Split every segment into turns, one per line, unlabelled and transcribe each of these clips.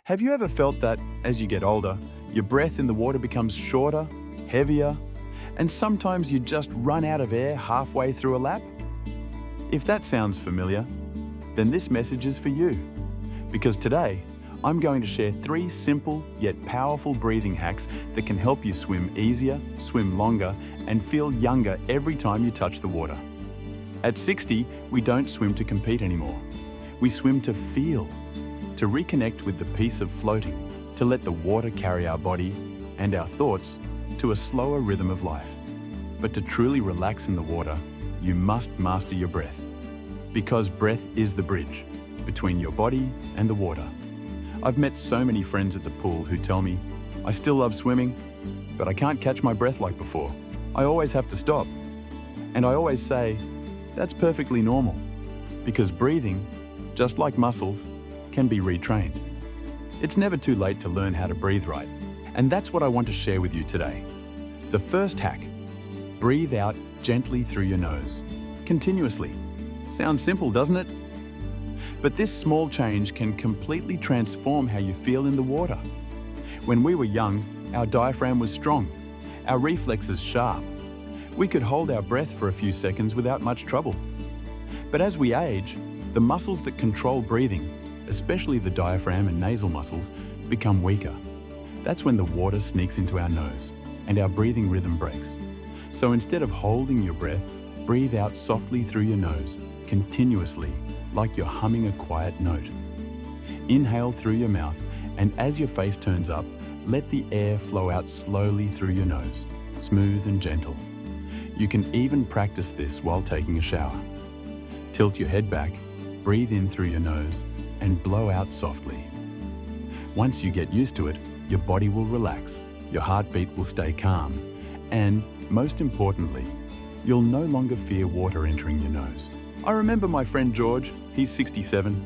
Have you ever felt that, as you get older, your breath in the water becomes shorter, heavier, and sometimes you just run out of air halfway through a lap? If that sounds familiar, then this message is for you. Because today, I'm going to share 3 simple yet powerful breathing hacks that can help you swim easier, swim longer, and feel younger every time you touch the water. At 60, we don't swim to compete anymore. We swim to feel, to reconnect with the peace of floating, to let the water carry our body and our thoughts to a slower rhythm of life. But to truly relax in the water, you must master your breath. Because breath is the bridge between your body and the water. I've met so many friends at the pool who tell me, I still love swimming, but I can't catch my breath like before. I always have to stop. And I always say, that's perfectly normal, because breathing, just like muscles, can be retrained. It's never too late to learn how to breathe right, and that's what I want to share with you today. The first hack, breathe out gently through your nose, continuously. Sounds simple, doesn't it? But this small change can completely transform how you feel in the water. When we were young, our diaphragm was strong, our reflexes sharp. We could hold our breath for a few seconds without much trouble. But as we age, the muscles that control breathing, especially the diaphragm and nasal muscles, become weaker. That's when the water sneaks into our nose and our breathing rhythm breaks. So instead of holding your breath, breathe out softly through your nose, continuously, like you're humming a quiet note. Inhale through your mouth, and as your face turns up, let the air flow out slowly through your nose, smooth and gentle. You can even practice this while taking a shower. Tilt your head back, breathe in through your nose, and blow out softly. Once you get used to it, your body will relax, your heartbeat will stay calm, and, most importantly, you'll no longer fear water entering your nose. I remember my friend George, he's 67.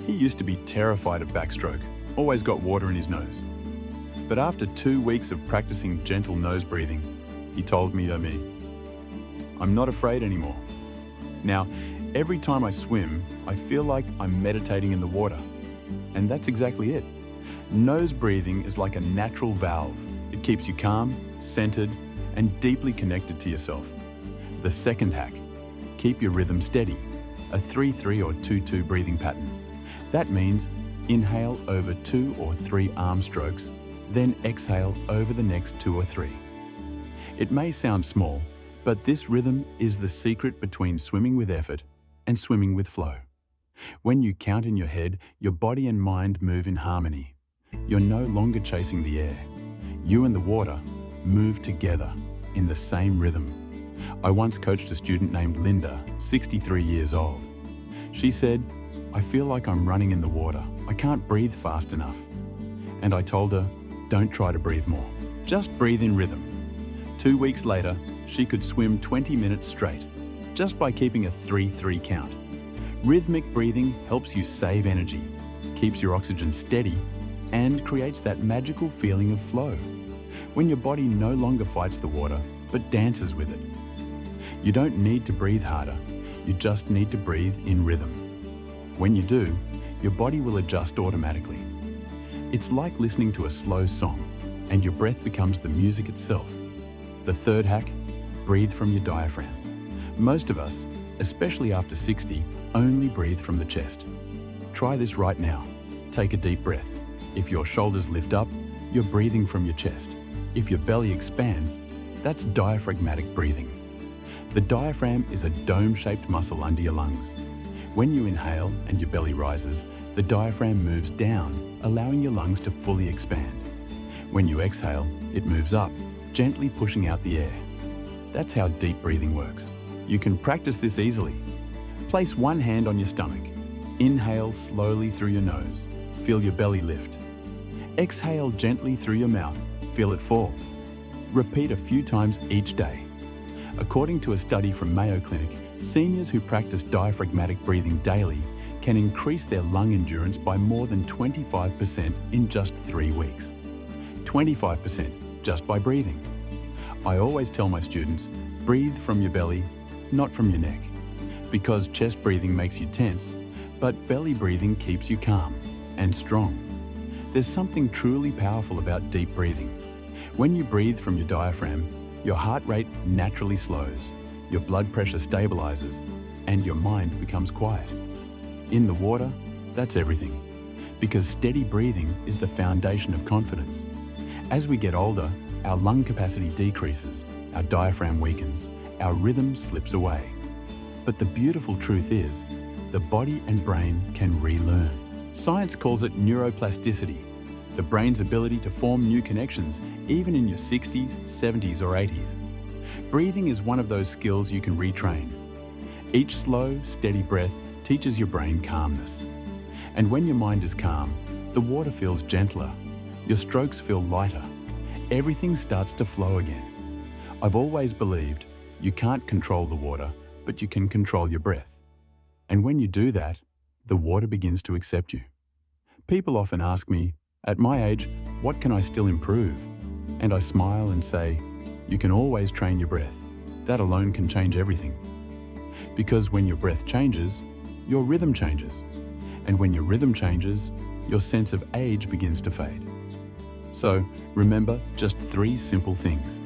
He used to be terrified of backstroke, always got water in his nose. But after 2 weeks of practicing gentle nose breathing, he told me, I'm not afraid anymore. Now, every time I swim, I feel like I'm meditating in the water. And that's exactly it. Nose breathing is like a natural valve. It keeps you calm, centered, and deeply connected to yourself. The second hack, keep your rhythm steady, a 3-3 or 2-2 breathing pattern. That means inhale over 2 or 3 arm strokes, then exhale over the next 2 or 3. It may sound small, but this rhythm is the secret between swimming with effort and swimming with flow. When you count in your head, your body and mind move in harmony. You're no longer chasing the air. You and the water move together in the same rhythm. I once coached a student named Linda, 63 years old. She said, I feel like I'm running in the water. I can't breathe fast enough. And I told her, don't try to breathe more. Just breathe in rhythm. 2 weeks later, she could swim 20 minutes straight, just by keeping a 3-3 count. Rhythmic breathing helps you save energy, keeps your oxygen steady, and creates that magical feeling of flow, when your body no longer fights the water, but dances with it. You don't need to breathe harder, you just need to breathe in rhythm. When you do, your body will adjust automatically. It's like listening to a slow song, and your breath becomes the music itself. The third hack, breathe from your diaphragm. Most of us, especially after 60, only breathe from the chest. Try this right now. Take a deep breath. If your shoulders lift up, you're breathing from your chest. If your belly expands, that's diaphragmatic breathing. The diaphragm is a dome-shaped muscle under your lungs. When you inhale and your belly rises, the diaphragm moves down, allowing your lungs to fully expand. When you exhale, it moves up, gently pushing out the air. That's how deep breathing works. You can practice this easily. Place one hand on your stomach. Inhale slowly through your nose. Feel your belly lift. Exhale gently through your mouth. Feel it fall. Repeat a few times each day. According to a study from Mayo Clinic, seniors who practice diaphragmatic breathing daily can increase their lung endurance by more than 25% in just 3 weeks. 25% just by breathing. I always tell my students, breathe from your belly, not from your neck, because chest breathing makes you tense, but belly breathing keeps you calm and strong. There's something truly powerful about deep breathing. When you breathe from your diaphragm, your heart rate naturally slows, your blood pressure stabilizes, and your mind becomes quiet. In the water, that's everything, because steady breathing is the foundation of confidence. As we get older, our lung capacity decreases, our diaphragm weakens, our rhythm slips away. But the beautiful truth is, the body and brain can relearn. Science calls it neuroplasticity, the brain's ability to form new connections even in your 60s, 70s or 80s. Breathing is one of those skills you can retrain. Each slow, steady breath teaches your brain calmness. And when your mind is calm, the water feels gentler, your strokes feel lighter, everything starts to flow again. I've always believed you can't control the water, but you can control your breath. And when you do that, the water begins to accept you. People often ask me, at my age, what can I still improve? And I smile and say, you can always train your breath. That alone can change everything. Because when your breath changes, your rhythm changes. And when your rhythm changes, your sense of age begins to fade. So remember just 3 simple things.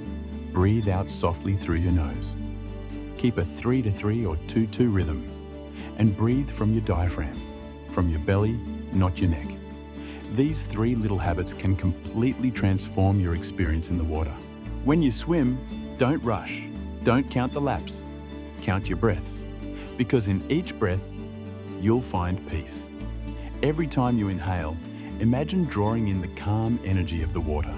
Breathe out softly through your nose. Keep a 3-3 or 2-2 rhythm. And breathe from your diaphragm, from your belly, not your neck. These 3 little habits can completely transform your experience in the water. When you swim, don't rush. Don't count the laps. Count your breaths. Because in each breath, you'll find peace. Every time you inhale, imagine drawing in the calm energy of the water.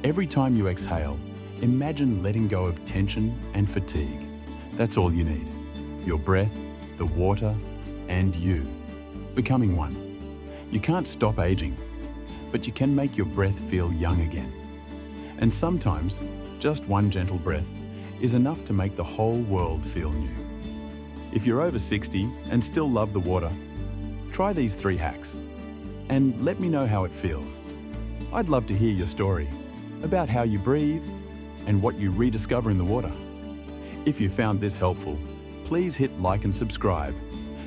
Every time you exhale, imagine letting go of tension and fatigue. That's all you need. Your breath, the water, and you. Becoming one. You can't stop aging, but you can make your breath feel young again. And sometimes, just one gentle breath is enough to make the whole world feel new. If you're over 60 and still love the water, try these 3 hacks and let me know how it feels. I'd love to hear your story about how you breathe and what you rediscover in the water. If you found this helpful, please hit like and subscribe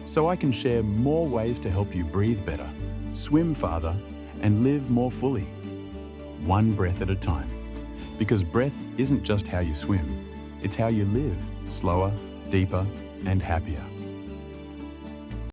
so I can share more ways to help you breathe better, swim farther, and live more fully. One breath at a time. Because breath isn't just how you swim, it's how you live, slower, deeper, and happier.